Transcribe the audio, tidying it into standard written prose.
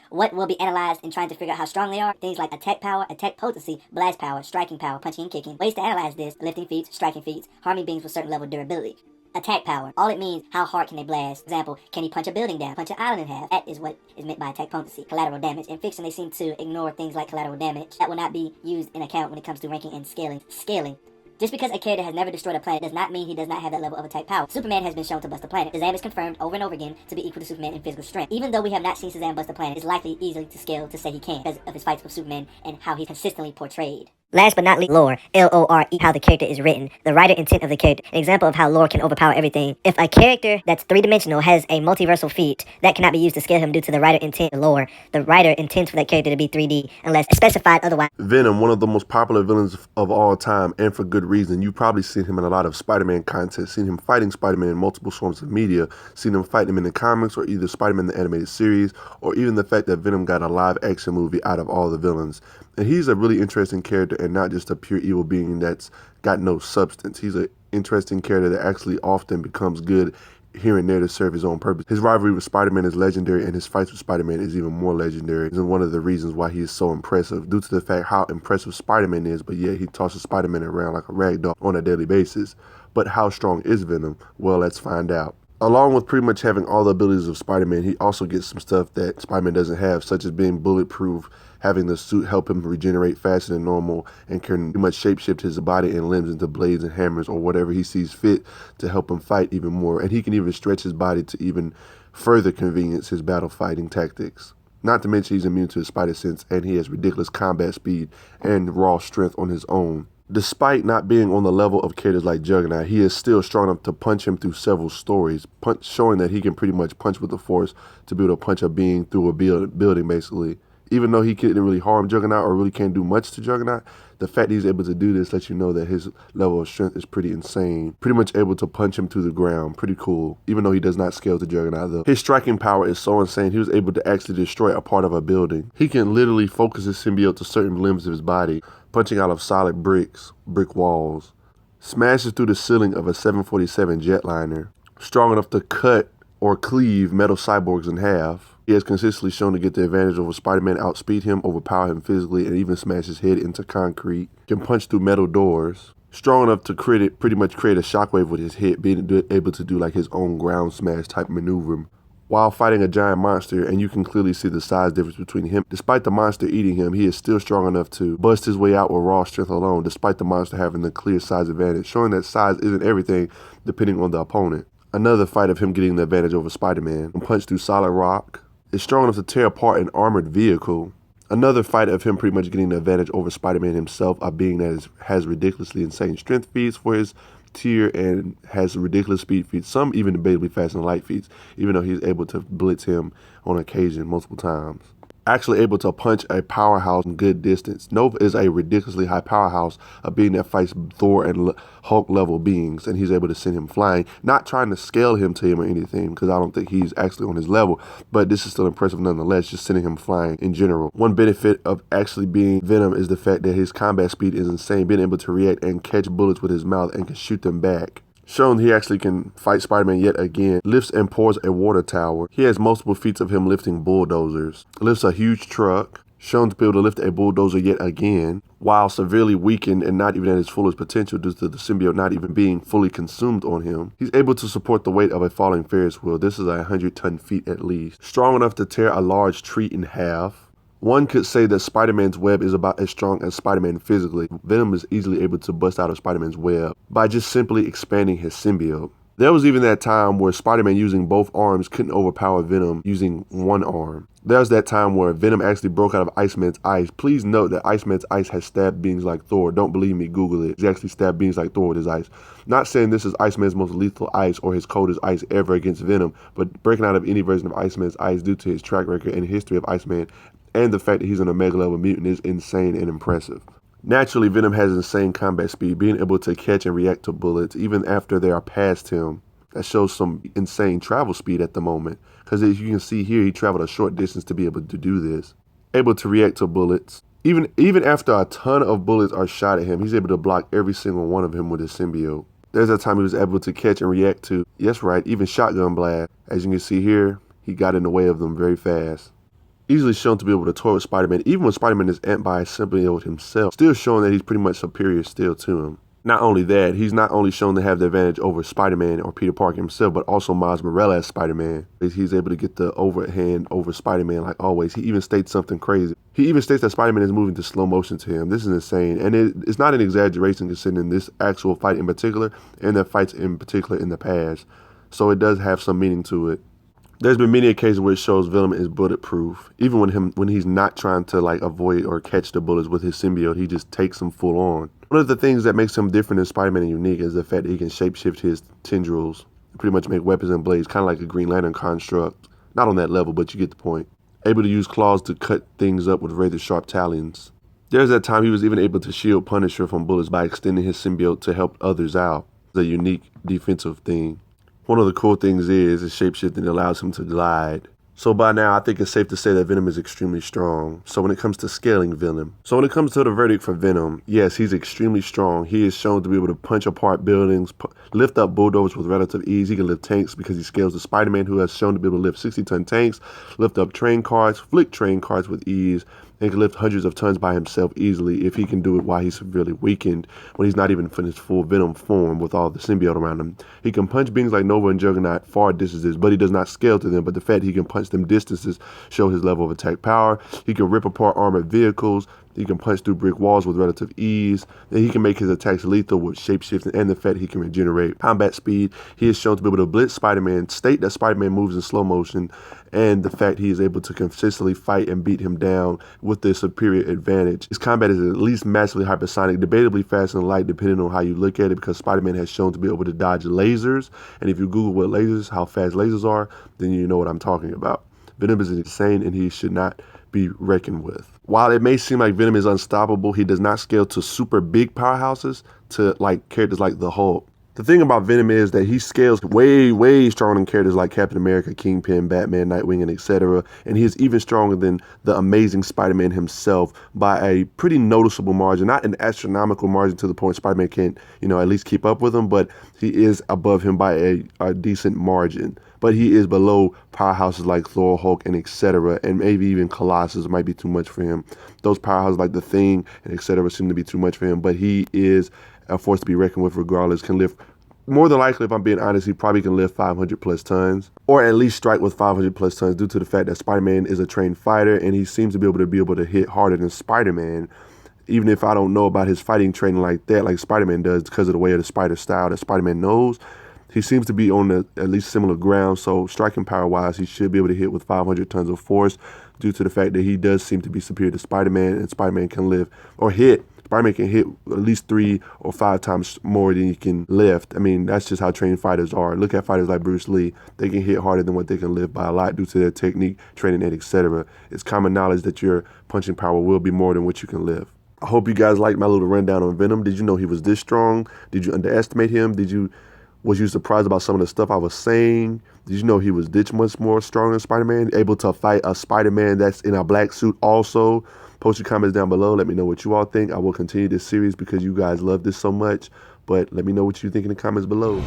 What will be analyzed in trying to figure out how strong they are? Things like attack power, attack potency, blast power, striking power, punching and kicking. Ways to analyze this: lifting feats, striking feats, harming beings with certain level of durability. Attack power. All it means, how hard can they blast? Example, can he punch a building down, punch an island in half? That is what is meant by attack potency. Collateral damage. In fiction, they seem to ignore things like collateral damage. That will not be used in account when it comes to ranking and scaling. Just because a character has never destroyed a planet does not mean he does not have that level of attack power. Superman has been shown to bust a planet. Shazam is confirmed over and over again to be equal to Superman in physical strength. Even though we have not seen Shazam bust a planet, it's likely easily to scale to say he can because of his fights with Superman and how he's consistently portrayed. Last but not least, lore. L-O-R-E, how the character is written. The writer intent of the character. An example of how lore can overpower everything. If a character that's three-dimensional has a multiversal feat, that cannot be used to scale him due to the writer intent of lore. The writer intends for that character to be 3D unless specified otherwise. Venom, one of the most popular villains of all time, and for good reason. You've probably seen him in a lot of Spider-Man content, seen him fighting Spider-Man in multiple forms of media, seen him fight him in the comics or either Spider-Man the animated series, or even the fact that Venom got a live-action movie out of all the villains. And he's a really interesting character and not just a pure evil being that's got no substance. He's an interesting character that actually often becomes good here and there to serve his own purpose. His rivalry with Spider-Man is legendary, and his fights with Spider-Man is even more legendary. This is one of the reasons why he is so impressive, due to the fact how impressive Spider-Man is, but yet he tosses Spider-Man around like a rag doll on a daily basis. But how strong is Venom? Well, let's find out. Along with pretty much having all the abilities of Spider-Man, he also gets some stuff that Spider-Man doesn't have, such as being bulletproof, having the suit help him regenerate faster than normal, and can pretty much shapeshift his body and limbs into blades and hammers or whatever he sees fit to help him fight even more. And he can even stretch his body to even further convenience his battle fighting tactics. Not to mention he's immune to his spider sense, and he has ridiculous combat speed and raw strength on his own. Despite not being on the level of characters like Juggernaut, he is still strong enough to punch him through several stories, showing that he can pretty much punch with the force to be able to punch a being through a building, basically. Even though he couldn't really harm Juggernaut or really can't do much to Juggernaut, the fact that he's able to do this lets you know that his level of strength is pretty insane. Pretty much able to punch him to the ground. Pretty cool. Even though he does not scale to Juggernaut, though. His striking power is so insane, he was able to actually destroy a part of a building. He can literally focus his symbiote to certain limbs of his body, punching out of solid brick walls. Smashes through the ceiling of a 747 jetliner. Strong enough to cut or cleave metal cyborgs in half. He has consistently shown to get the advantage over Spider-Man, outspeed him, overpower him physically, and even smash his head into concrete. Can punch through metal doors. Strong enough to pretty much create a shockwave with his head, being able to do like his own ground smash type maneuver while fighting a giant monster, and you can clearly see the size difference between him. Despite the monster eating him, he is still strong enough to bust his way out with raw strength alone, despite the monster having the clear size advantage, showing that size isn't everything depending on the opponent. Another fight of him getting the advantage over Spider-Man, can punch through solid rock, is strong enough to tear apart an armored vehicle. Another fight of him pretty much getting the advantage over Spider-Man himself, a being that has ridiculously insane strength feats for his tier and has ridiculous speed feats, some even debatably fast and light feats, even though he's able to blitz him on occasion multiple times. Actually able to punch a powerhouse in good distance. Nova is a ridiculously high powerhouse, a being that fights Thor and Hulk level beings, and he's able to send him flying. Not trying to scale him to him or anything, because I don't think he's actually on his level, but this is still impressive nonetheless, just sending him flying in general. One benefit of actually being Venom is the fact that his combat speed is insane, being able to react and catch bullets with his mouth and can shoot them back. Shown he actually can fight Spider-Man yet again. Lifts and pours a water tower. He has multiple feats of him lifting bulldozers. Lifts a huge truck. Shown to be able to lift a bulldozer yet again, while severely weakened and not even at his fullest potential due to the symbiote not even being fully consumed on him. He's able to support the weight of a falling Ferris wheel. This is a 100-ton feat at least. Strong enough to tear a large tree in half. One could say that Spider-Man's web is about as strong as Spider-Man physically. Venom is easily able to bust out of Spider-Man's web by just simply expanding his symbiote. There was even that time where Spider-Man using both arms couldn't overpower Venom using one arm. There's that time where Venom actually broke out of Iceman's ice. Please note that Iceman's ice has stabbed beings like Thor. Don't believe me, Google it. He's actually stabbed beings like Thor with his ice. Not saying this is Iceman's most lethal ice or his coldest ice ever against Venom, but breaking out of any version of Iceman's ice due to his track record and history of Iceman and the fact that he's an Omega level mutant is insane and impressive. Naturally, Venom has insane combat speed, being able to catch and react to bullets even after they are past him. That shows some insane travel speed at the moment, because as you can see here, he traveled a short distance to be able to do this. Able to react to bullets. Even after a ton of bullets are shot at him, he's able to block every single one of them with his symbiote. There's a time he was able to catch and react to, yes right, even shotgun blast. As you can see here, he got in the way of them very fast. easily shown to be able to toy with Spider-Man, even when Spider-Man is amped by a symbiote himself, still showing that he's pretty much superior still to him. Not only that, he's not only shown to have the advantage over Spider-Man or Peter Parker himself, but also Miles Morales as Spider-Man. He's able to get the overhand over Spider-Man like always. He even states something crazy. He even states that Spider-Man is moving to slow motion to him. This is insane. And it's not an exaggeration considering this actual fight in particular and the fights in particular in the past. So it does have some meaning to it. There's been many occasions where it shows Venom is bulletproof. Even when he's not trying to like avoid or catch the bullets with his symbiote, he just takes them full on. One of the things that makes him different than Spider-Man and unique is the fact that he can shapeshift his tendrils, pretty much make weapons and blades, kind of like a Green Lantern construct. Not on that level, but you get the point. Able to use claws to cut things up with razor-sharp talons. There's that time he was even able to shield Punisher from bullets by extending his symbiote to help others out. It's a unique defensive thing. One of the cool things is his shapeshifting allows him to glide. So by now, I think it's safe to say that Venom is extremely strong. So when it comes to scaling Venom. So when it comes to the verdict for Venom, yes, he's extremely strong. He is shown to be able to punch apart buildings, lift up bulldozers with relative ease. He can lift tanks because he scales to Spider-Man, who has shown to be able to lift 60-ton tanks, lift up train cars, flick train cars with ease, and can lift hundreds of tons by himself easily if he can do it while he's severely weakened, when he's not even finished full Venom form with all the symbiote around him. He can punch beings like Nova and Juggernaut far distances, but he does not scale to them. But the fact he can punch them distances show his level of attack power. He can rip apart armored vehicles. He can punch through brick walls with relative ease. And he can make his attacks lethal with shapeshifting and the fact he can regenerate. Combat speed, he is shown to be able to blitz Spider-Man, state that Spider-Man moves in slow motion, and the fact he is able to consistently fight and beat him down with the superior advantage. His combat is at least massively hypersonic, debatably fast and light depending on how you look at it, because Spider-Man has shown to be able to dodge lasers. And if you Google what lasers, how fast lasers are, then you know what I'm talking about. Venom is insane and he should not be reckoned with. While it may seem like Venom is unstoppable, he does not scale to super big powerhouses to like characters like the Hulk. The thing about Venom is that he scales way, way stronger than characters like Captain America, Kingpin, Batman, Nightwing, and etc. And he is even stronger than the Amazing Spider-Man himself by a pretty noticeable margin. Not an astronomical margin to the point Spider-Man can't, at least keep up with him, but he is above him by a decent margin. But he is below powerhouses like Thor, Hulk, and etc. And maybe even Colossus might be too much for him. Those powerhouses like The Thing and etc. seem to be too much for him. But he is a force to be reckoned with regardless. Can lift, more than likely, if I'm being honest, he probably can lift 500 plus tons. Or at least strike with 500 plus tons due to the fact that Spider-Man is a trained fighter. And he seems to be able to hit harder than Spider-Man. Even if I don't know about his fighting training like that, like Spider-Man does, because of the way of the spider style that Spider-Man knows. He seems to be on at least similar ground, so striking power-wise, he should be able to hit with 500 tons of force due to the fact that he does seem to be superior to Spider-Man, and Spider-Man can lift, or hit. Spider-Man can hit at least 3 or 5 times more than he can lift. I mean, that's just how trained fighters are. Look at fighters like Bruce Lee. They can hit harder than what they can lift by a lot due to their technique, training, and etc. It's common knowledge that your punching power will be more than what you can lift. I hope you guys liked my little rundown on Venom. Did you know he was this strong? Did you underestimate him? Was you surprised about some of the stuff I was saying? Did you know he was this much more stronger than Spider-Man? Able to fight a Spider-Man that's in a black suit also? Post your comments down below. Let me know what you all think. I will continue this series because you guys love this so much. But let me know what you think in the comments below.